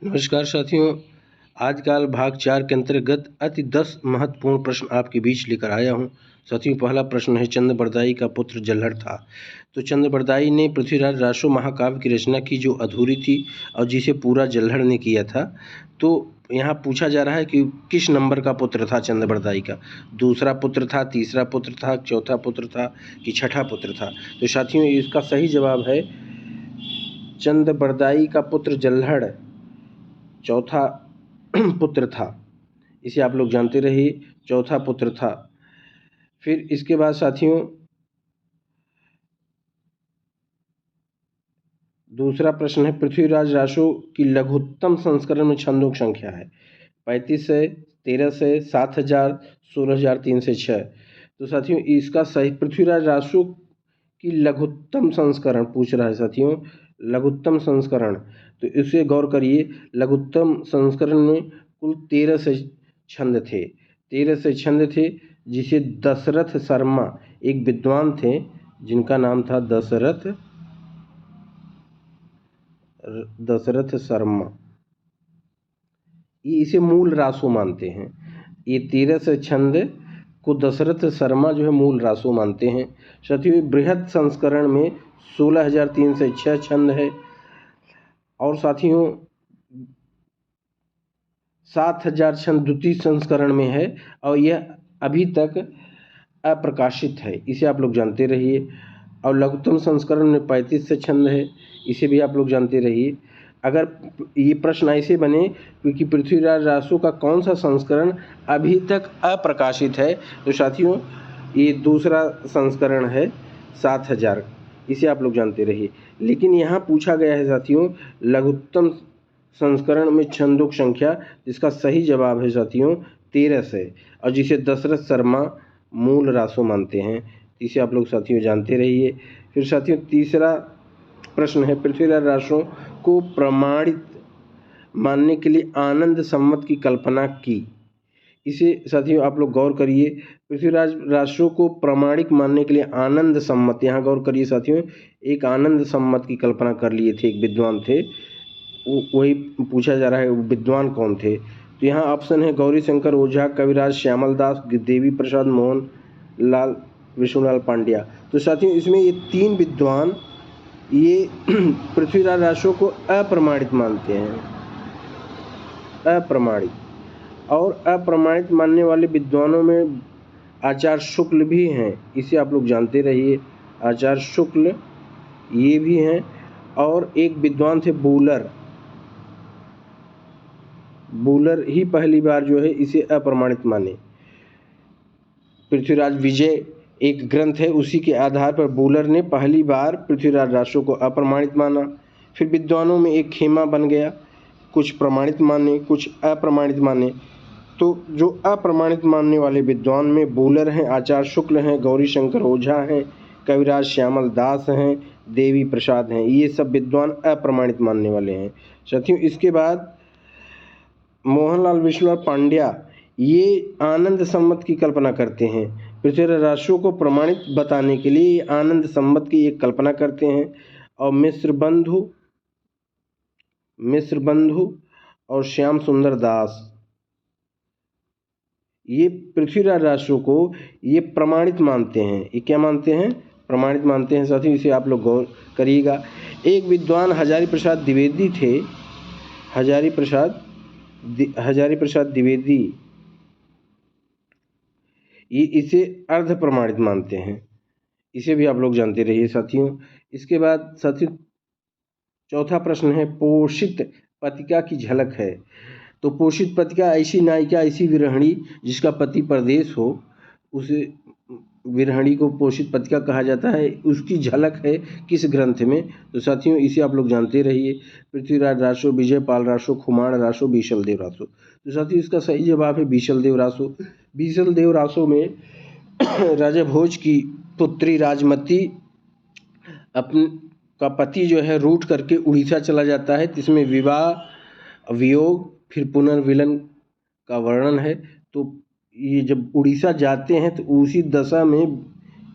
नमस्कार साथियों, आजकल भाग 4 के अंतर्गत अति 10 महत्वपूर्ण प्रश्न आपके बीच लेकर आया हूं। साथियों, पहला प्रश्न है, चंद्रबरदाई का पुत्र जल्हड़ था। तो चंद्रबरदाई ने पृथ्वीराज रासो महाकाव्य की रचना की जो अधूरी थी और जिसे पूरा जल्हड़ ने किया था। तो यहाँ पूछा जा रहा है कि किस नंबर का पुत्र था चंद्रबरदाई का, दूसरा पुत्र था, तीसरा पुत्र था, चौथा पुत्र था कि छठा पुत्र था। तो साथियों, इसका सही जवाब है चंद्रबरदाई का पुत्र जल्हड़ चौथा पुत्र था। इसे आप लोग जानते रहिए, चौथा पुत्र था। फिर इसके बाद साथियों दूसरा प्रश्न है, पृथ्वीराज रासो की लघुत्तम संस्करण में छंदों की संख्या है 35 है, 13 है, 7000, 16000, 3 से 6। तो साथियों इसका सही पृथ्वीराज रासो की लघुत्तम संस्करण पूछ रहा है साथियों, लघुत्तम संस्करण। तो इसे गौर करिए, लघुत्तम संस्करण में कुल 13 से छंद थे, 13 से छंद थे, जिसे दशरथ शर्मा एक विद्वान थे जिनका नाम था दशरथ शर्मा, ये इसे मूल रासो मानते हैं। ये 13 से छंद को दशरथ शर्मा जो है मूल रासो मानते हैं। साथियों बृहद संस्करण में 16306 छंद है और साथियों 7000 छंद द्वितीय संस्करण में है और यह अभी तक अप्रकाशित है, इसे आप लोग जानते रहिए। और लघुत्तम संस्करण में 35 से छंद है, इसे भी आप लोग जानते रहिए। अगर ये प्रश्न ऐसे बने क्योंकि पृथ्वीराज रासो का कौन सा संस्करण अभी तक अप्रकाशित है, तो साथियों ये दूसरा संस्करण है 7000, इसे आप लोग जानते रहिए। लेकिन यहाँ पूछा गया है साथियों लघुत्तम संस्करण में छंदों की संख्या, जिसका सही जवाब है साथियों 13 है और जिसे दशरथ शर्मा मूल रासो मानते हैं, इसे आप लोग साथियों जानते रहिए। फिर साथियों तीसरा प्रश्न है, पृथ्वीराज रासो को प्रमाणित मानने के लिए आनंद संवत की कल्पना की। इसे साथियों आप लोग गौर करिए, पृथ्वीराज रासो को प्रमाणिक मानने के लिए आनंद संवत, यहाँ गौर करिए साथियों, एक आनंद संवत की कल्पना कर लिए थे, एक विद्वान थे, वही पूछा जा रहा है वो विद्वान कौन थे। तो यहाँ ऑप्शन है गौरी शंकर ओझा, कविराज श्यामल दास, देवी प्रसाद, मोहन लाल, विष्णुलाल पांड्या। तो साथियों इसमें ये तीन विद्वान ये पृथ्वीराज रासो को अप्रमाणित मानते हैं, अप्रमाणित। और अप्रमाणित मानने वाले विद्वानों में आचार्य शुक्ल भी हैं, इसे आप लोग जानते रहिए, आचार्य शुक्ल ये भी हैं। और एक विद्वान थे बूलर ही पहली बार जो है इसे अप्रमाणित माने। पृथ्वीराज विजय एक ग्रंथ है, उसी के आधार पर बूलर ने पहली बार पृथ्वीराज रासो को अप्रमाणित माना। फिर विद्वानों में एक खेमा बन गया, कुछ प्रमाणित माने कुछ अप्रमाणित माने। तो जो अप्रमाणित मानने वाले विद्वान में बूलर हैं, आचार्य शुक्ल हैं, गौरी शंकर ओझा हैं, कविराज श्यामल दास हैं, देवी प्रसाद हैं, ये सब विद्वान अप्रमाणित मानने वाले हैं साथियों। इसके बाद मोहनलाल विष्णुलाल पांड्या ये आनंद संवत की कल्पना करते हैं, पृथ्वीराज रासो को प्रमाणित बताने के लिए आनंद संवत की एक कल्पना करते हैं। और मिश्र बंधु और श्याम सुंदर दास ये पृथ्वीराज रासो को ये प्रमाणित मानते हैं, ये क्या मानते हैं, प्रमाणित मानते हैं साथियों, इसे आप लोग गौर करिएगा। एक विद्वान हजारी प्रसाद द्विवेदी थे, हजारी प्रसाद द्विवेदी ये इसे अर्ध प्रमाणित मानते हैं, इसे भी आप लोग जानते रहिए साथियों। इसके बाद साथियों चौथा प्रश्न है, पोषित पतिका की झलक है। तो पोषित पतिका ऐसी नायिका, ऐसी विरहणी जिसका पति परदेश हो, उसे विरहणी को पोषित पतिका कहा जाता है, उसकी झलक है किस ग्रंथ में। तो साथियों इसे आप लोग जानते रहिए, पृथ्वीराज रासो, विजयपाल रासो, खुमाण रासो, बीसलदेव रासो। तो साथियों इसका सही जवाब है बीसलदेव रासो। बीसलदेव रासो में राजा भोज की पुत्री राजमती का पति जो है रूठ करके उड़ीसा चला जाता है, जिसमें विवाह वियोग फिर पुनर्मिलन का वर्णन है। तो ये जब उड़ीसा जाते हैं तो उसी दशा में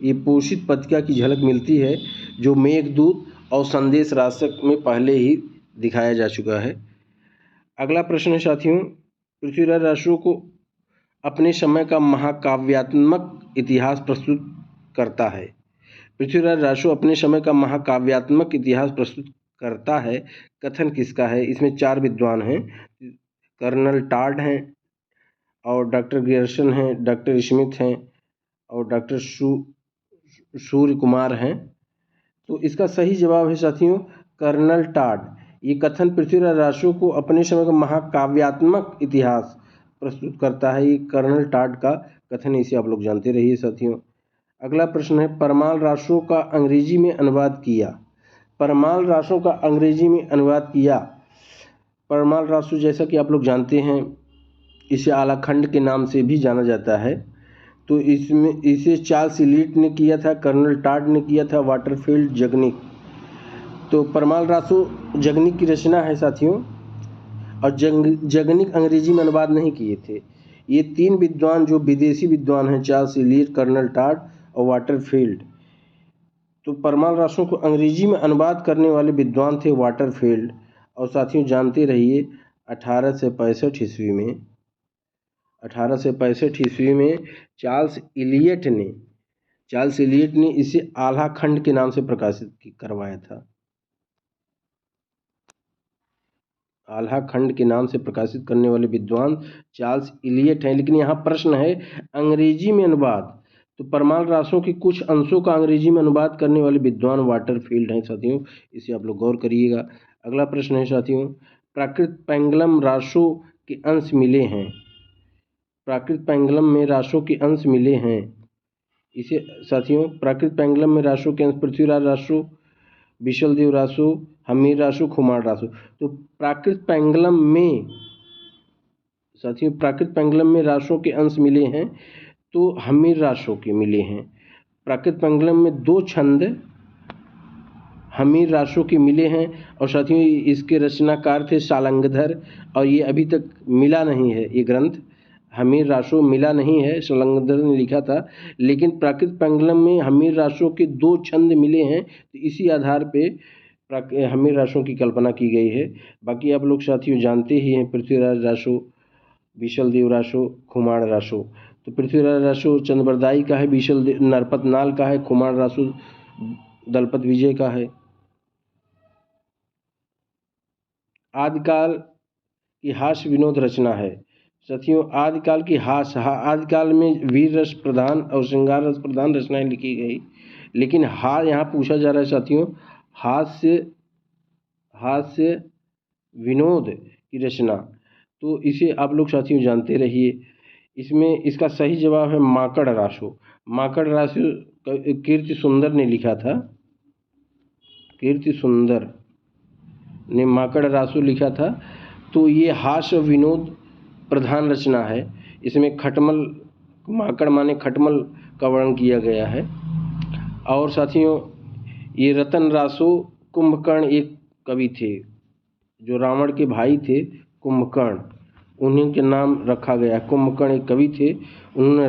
ये पोषित पतिका की झलक मिलती है, जो मेघदूत और संदेश राशक में पहले ही दिखाया जा चुका है। अगला प्रश्न है साथियों, पृथ्वीराज रासो को अपने समय का महाकाव्यात्मक इतिहास प्रस्तुत करता है। पृथ्वीराज रासो अपने समय का महाकाव्यात्मक इतिहास प्रस्तुत करता है, कथन किसका है? इसमें 4 विद्वान हैं, कर्नल टॉड हैं और डॉक्टर ग्रियर्सन हैं, डॉक्टर स्मिथ हैं और डॉक्टर सूर्य कुमार हैं। तो इसका सही जवाब है साथियों कर्नल टॉड। ये कथन पृथ्वीराज रासो को अपने समय का महाकाव्यात्मक इतिहास प्रस्तुत करता है। ये कर्नल टॉड का कथन है, इसे आप लोग जानते रहिए साथियों। अगला प्रश्न है, परमाल रासो का अंग्रेजी में अनुवाद किया। परमाल रासो का अंग्रेजी में अनुवाद किया। परमाल रासो जैसा कि आप लोग जानते हैं, इसे आलाखंड के नाम से भी जाना जाता है। तो इसे चार्ल्स इलियट ने किया था, कर्नल टॉड ने किया था, वाटरफील्ड, जगनिक। तो परमाल रासो जगनिक की रचना है साथियों, और जगनिक अंग्रेजी में अनुवाद नहीं किए थे। ये 3 विद्वान जो विदेशी विद्वान हैं, चार्ल्स इलियट, कर्नल टॉड और वाटरफील्ड। तो परमाल रासो को अंग्रेजी में अनुवाद करने वाले विद्वान थे वाटरफील्ड। और साथियों जानते रहिए 1865 ईस्वी में 1865 ईस्वी में चार्ल्स इलियट ने इसे आलाखंड के नाम से प्रकाशित करवाया था। आलाखंड के नाम से प्रकाशित करने वाले विद्वान चार्ल्स इलियट हैं। लेकिन यहाँ प्रश्न है अंग्रेजी में अनुवाद, तो परमाल रासो के कुछ अंशों का अंग्रेजी में अनुवाद करने वाले विद्वान वाटरफील्ड हैं साथियों, इसे आप लोग गौर करिएगा। अगला प्रश्न है साथियों, प्राकृत पेंगलम रासो के अंश मिले हैं। प्राकृत पेंगलम में रासो के अंश मिले हैं। इसे साथियों प्राकृत पेंगलम में रासो के अंश पृथ्वीराज रासो, विशलदेव रासो, हमीर रासो, खुमार रासो। तो प्राकृत पेंगलम में साथियों रासो के अंश मिले हैं, तो हमीर रासो के मिले हैं। प्राकृत पेंगलम में 2 छंद हमीर रासो के मिले हैं। और साथियों इसके रचनाकार थे शालंगधर, और ये अभी तक मिला नहीं है। ये ग्रंथ हमीर रासो मिला नहीं है, शालंगधर ने लिखा था। लेकिन प्राकृत पेंगलम में हमीर रासो के 2 छंद मिले हैं, तो इसी आधार पे हमीर रासो की कल्पना की गई है। बाकी आप लोग साथियों जानते ही हैं, पृथ्वीराज रासो, विशलदेव रासो, खुमार रासो। तो पृथ्वीराज रासो चंद्रबरदाई का है, विशलदेव नरपत नाल का है, खुमार रासो दलपत विजय का है। आदिकाल की हास्य विनोद रचना है साथियों। आदिकाल में वीर रस प्रधान और श्रृंगार रस प्रधान रचनाएं लिखी गई। लेकिन यहाँ पूछा जा रहा है साथियों हास्य विनोद की रचना, तो इसे आप लोग साथियों जानते रहिए। इसमें इसका सही जवाब है माकड़ रासो। माकड़ रासो कीर्ति सुंदर ने लिखा था। कीर्ति सुंदर ने माकड़ रासो लिखा था। तो ये हास्य विनोद प्रधान रचना है। इसमें खटमल, माकड़ माने खटमल का वर्णन किया गया है। और साथियों ये रतन रासो कुंभकर्ण एक कवि थे, जो रावण के भाई थे कुंभकर्ण, उन्हीं के नाम रखा गया। कुंभकर्ण एक कवि थे, उन्होंने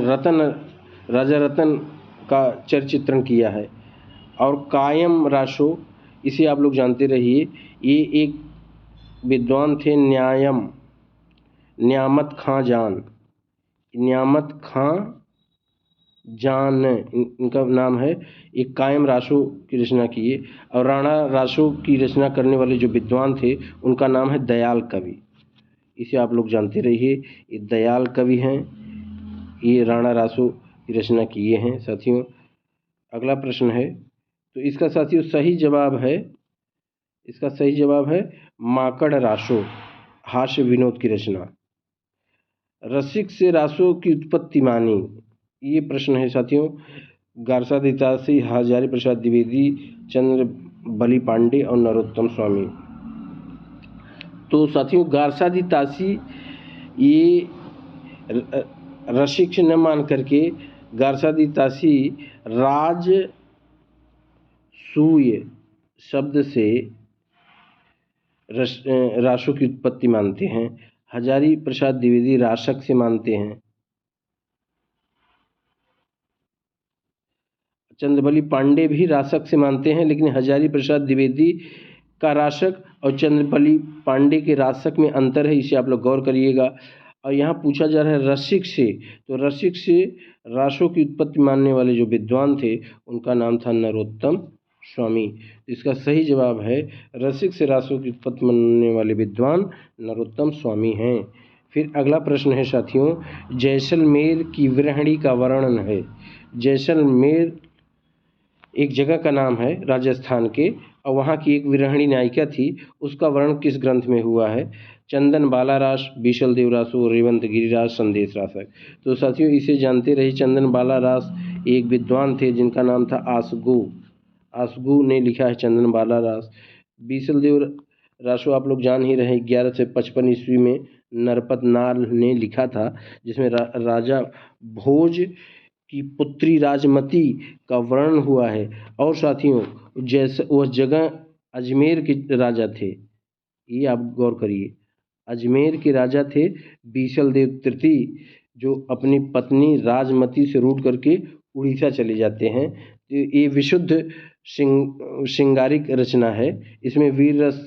राजा रतन का चित्रण किया है। और कायम रासो, इसे आप लोग जानते रहिए, ये एक विद्वान थे न्यामत खां जान इनका नाम है। एक कायम रासो की रचना किए। और राणा रासो की रचना करने वाले जो विद्वान थे उनका नाम है दयाल कवि, इसे आप लोग जानते रहिए। ये दयाल कवि हैं, ये राणा रासो की रचना किए हैं साथियों। अगला प्रश्न है, तो इसका साथियों सही जवाब है माकड़ रासो, हास्य विनोद की रचना। रसिक से रासो की उत्पत्ति मानी, ये प्रश्न है साथियों। गारसादितासी, हजारी प्रसाद द्विवेदी, चंद्रबली पांडे और नरोत्तम स्वामी। तो साथियों गारसादितासी ये रसिक न मान करके गारसादितासी राजसूय शब्द से रासो की उत्पत्ति मानते हैं। हजारी प्रसाद द्विवेदी रासक से मानते हैं। चंद्रबली पांडे भी रासक से मानते हैं, लेकिन हजारी प्रसाद द्विवेदी का राशक और चंद्रपली पांडे के राशक में अंतर है, इसे आप लोग गौर करिएगा। और यहाँ पूछा जा रहा है रसिक से, तो रसिक से रासों की उत्पत्ति मानने वाले जो विद्वान थे उनका नाम था नरोत्तम स्वामी। इसका सही जवाब है रसिक से रासों की उत्पत्ति मानने वाले विद्वान नरोत्तम स्वामी हैं। फिर अगला प्रश्न है साथियों, जैसलमेर की विरहणी का वर्णन है। जैसलमेर एक जगह का नाम है राजस्थान के, और वहाँ की एक विरहणी नायिका थी, उसका वर्णन किस ग्रंथ में हुआ है? चंदन बाला रास, बीसल देव रासो, रेवंत गिरिराज, संदेश रासक। तो साथियों इसे जानते रहिए, चंदन बाला रास एक विद्वान थे जिनका नाम था आसगू। आसगू ने लिखा है चंदन बाला रास। बीसल देव रासो आप लोग जान ही रहे, 1155 ईस्वी में नरपत नाल ने लिखा था, जिसमें राजा भोज की पुत्री राजमती का वर्णन हुआ है। और साथियों जैसे वह जगह अजमेर के राजा थे, ये आप गौर करिए, अजमेर के राजा थे बीसल देव तृतीय, जो अपनी पत्नी राजमती से रूठ करके उड़ीसा चले जाते हैं। तो ये विशुद्ध श्रृंगारिक रचना है, इसमें वीर रस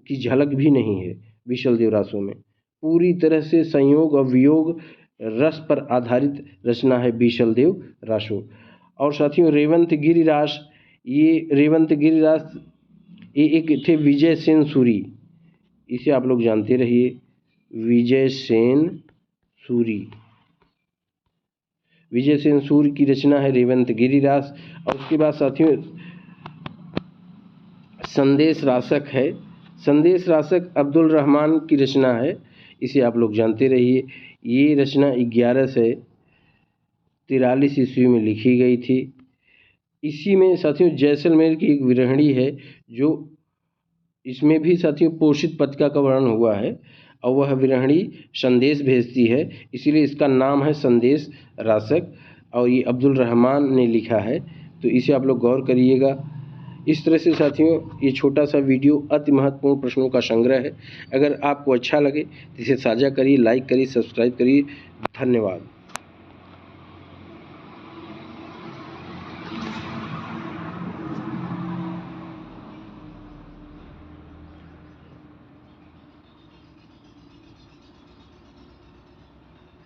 की झलक भी नहीं है। बीसल देव रासों में पूरी तरह से संयोग और वियोग रस पर आधारित रचना है बीसल देव रासो। और साथियों रेवंत गिरिरास, ये रेवंत गिरिरास ये एक थे विजय सेन सूरी, इसे आप लोग जानते रहिए, विजय सेन सूरी। विजय सेन सूरी की रचना है रेवंत गिरिरास। और उसके बाद साथियों संदेश रासक है। संदेश रासक अब्दुल रहमान की रचना है, इसे आप लोग जानते रहिए। ये रचना 1143 ईस्वी में लिखी गई थी। इसी में साथियों जैसलमेर की एक विरहणी है, जो इसमें भी साथियों पोषित पत्रिका का वर्णन हुआ है, और वह विरहणी संदेश भेजती है, इसीलिए इसका नाम है संदेश रासक, और ये अब्दुल रहमान ने लिखा है। तो इसे आप लोग गौर करिएगा। इस तरह से साथियों ये छोटा सा वीडियो अति महत्वपूर्ण प्रश्नों का संग्रह है। अगर आपको अच्छा लगे तो इसे साझा करिए, लाइक करिए, सब्सक्राइब करिए। धन्यवाद।